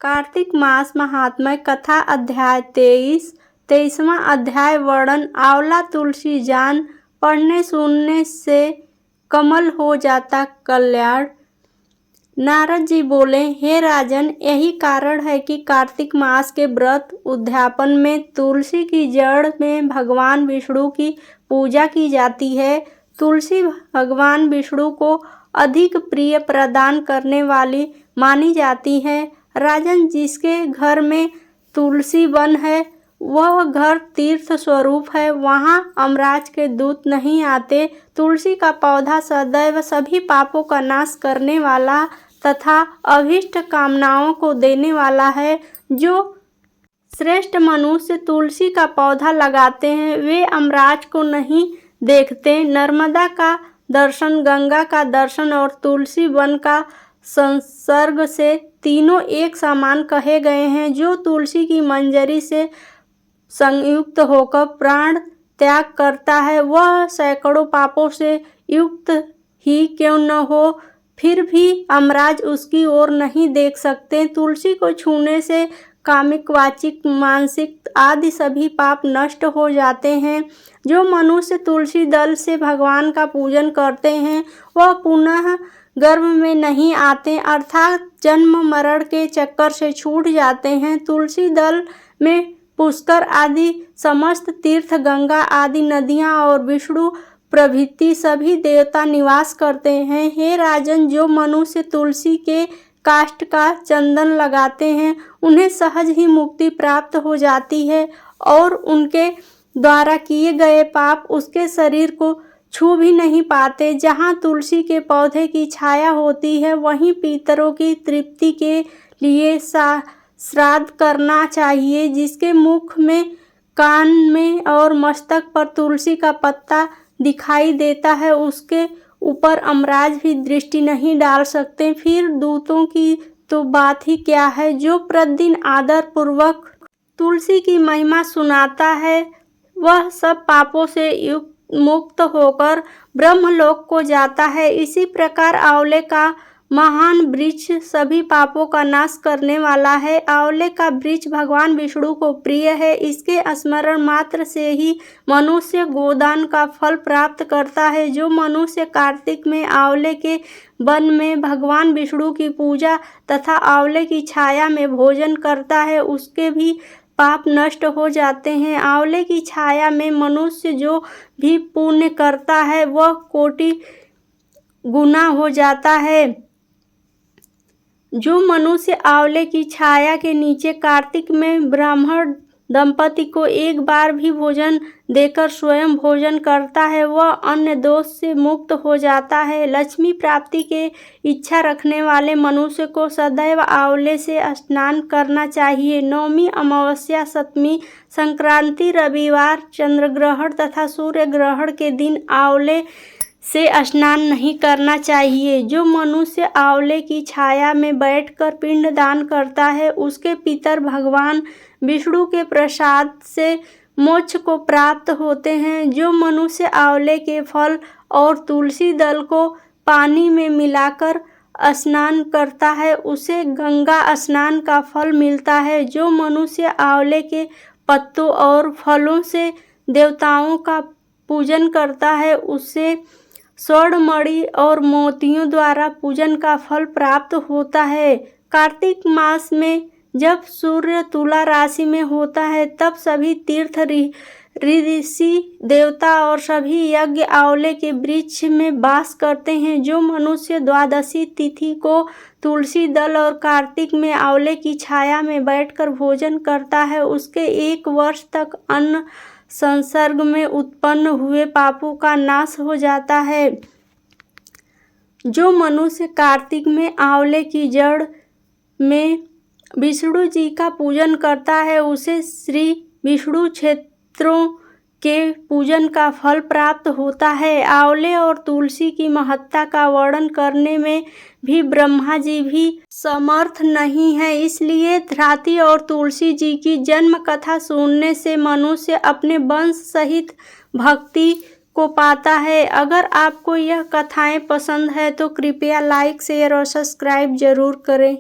कार्तिक मास महात्म्य कथा अध्याय 23वां अध्याय वर्णन। आंवला तुलसी जान पढ़ने सुनने से कमल हो जाता कल्याण। नारद जी बोले, हे राजन, यही कारण है कि कार्तिक मास के व्रत उद्यापन में तुलसी की जड़ में भगवान विष्णु की पूजा की जाती है। तुलसी भगवान विष्णु को अधिक प्रिय प्रदान करने वाली मानी जाती है। राजन, जिसके घर में तुलसी वन है वह घर तीर्थ स्वरूप है, वहाँ अमराज के दूत नहीं आते। तुलसी का पौधा सदैव सभी पापों का नाश करने वाला तथा अभीष्ट कामनाओं को देने वाला है। जो श्रेष्ठ मनुष्य तुलसी का पौधा लगाते हैं वे अमराज को नहीं देखते। नर्मदा का दर्शन, गंगा का दर्शन और तुलसी वन का संसर्ग से तीनों एक समान कहे गए हैं। जो तुलसी की मंजरी से संयुक्त होकर प्राण त्याग करता है वह सैकड़ों पापों से युक्त ही क्यों न हो, फिर भी अमराज उसकी ओर नहीं देख सकते। तुलसी को छूने से कामिक, वाचिक, मानसिक आदि सभी पाप नष्ट हो जाते हैं। जो मनुष्य तुलसी दल से भगवान का पूजन करते हैं वह पुनः गर्भ में नहीं आते, अर्थात जन्म मरण के चक्कर से छूट जाते हैं। तुलसी दल में पुष्कर आदि समस्त तीर्थ, गंगा आदि नदियाँ और विष्णु प्रभृति सभी देवता निवास करते हैं। हे राजन, जो मनुष्य तुलसी के काष्ठ का चंदन लगाते हैं उन्हें सहज ही मुक्ति प्राप्त हो जाती है और उनके द्वारा किए गए पाप उसके शरीर को छू भी नहीं पाते। जहाँ तुलसी के पौधे की छाया होती है वहीं पितरों की तृप्ति के लिए श्राद्ध करना चाहिए। जिसके मुख में, कान में और मस्तक पर तुलसी का पत्ता दिखाई देता है उसके ऊपर अमराज भी दृष्टि नहीं डाल सकते। फिर दूतों की तो बात ही क्या है। जो प्रतिदिन आदर पूर्वक तुलसी की महिमा सुनाता है वह सब पापों से मुक्त होकर ब्रह्मलोक को जाता है। इसी प्रकार आंवले का महान वृक्ष सभी पापों का नाश करने वाला है। आंवले का वृक्ष भगवान विष्णु को प्रिय है। इसके स्मरण मात्र से ही मनुष्य गोदान का फल प्राप्त करता है। जो मनुष्य कार्तिक में आंवले के वन में भगवान विष्णु की पूजा तथा आंवले की छाया में भोजन करता है उसके भी पाप नष्ट हो जाते हैं। आंवले की छाया में मनुष्य जो भी पुण्य करता है वह कोटि गुना हो जाता है। जो मनुष्य आंवले की छाया के नीचे कार्तिक में ब्राह्मण दंपति को एक बार भी भोजन देकर स्वयं भोजन करता है वह अन्य दोष से मुक्त हो जाता है। लक्ष्मी प्राप्ति के इच्छा रखने वाले मनुष्य को सदैव आंवले से स्नान करना चाहिए। नवमी, अमावस्या, सप्तमी, संक्रांति, रविवार, चंद्र ग्रहण तथा सूर्य ग्रहण के दिन आंवले से स्नान नहीं करना चाहिए। जो मनुष्य आंवले की छाया में बैठकर पिंडदान करता है उसके पितर भगवान विष्णु के प्रसाद से मोक्ष को प्राप्त होते हैं। जो मनुष्य आंवले के फल और तुलसी दल को पानी में मिलाकर स्नान करता है उसे गंगा स्नान का फल मिलता है। जो मनुष्य आंवले के पत्तों और फलों से देवताओं का पूजन करता है उसे स्वर्ण, मणि और मोतियों द्वारा पूजन का फल प्राप्त होता है। कार्तिक मास में जब सूर्य तुला राशि में होता है तब सभी तीर्थ, ऋषि, देवता और सभी यज्ञ आंवले के वृक्ष में वास करते हैं। जो मनुष्य द्वादशी तिथि को तुलसी दल और कार्तिक में आंवले की छाया में बैठकर भोजन करता है उसके 1 वर्ष तक अन्न संसर्ग में उत्पन्न हुए पापों का नाश हो जाता है। जो मनुष्य कार्तिक में आंवले की जड़ में विष्णु जी का पूजन करता है उसे श्री विष्णु क्षेत्रों के पूजन का फल प्राप्त होता है। आंवले और तुलसी की महत्ता का वर्णन करने में भी ब्रह्मा जी भी समर्थ नहीं है। इसलिए ध्राति और तुलसी जी की जन्म कथा सुनने से मनुष्य अपने वंश सहित भक्ति को पाता है। अगर आपको यह कथाएं पसंद है तो कृपया लाइक, शेयर और सब्सक्राइब जरूर करें।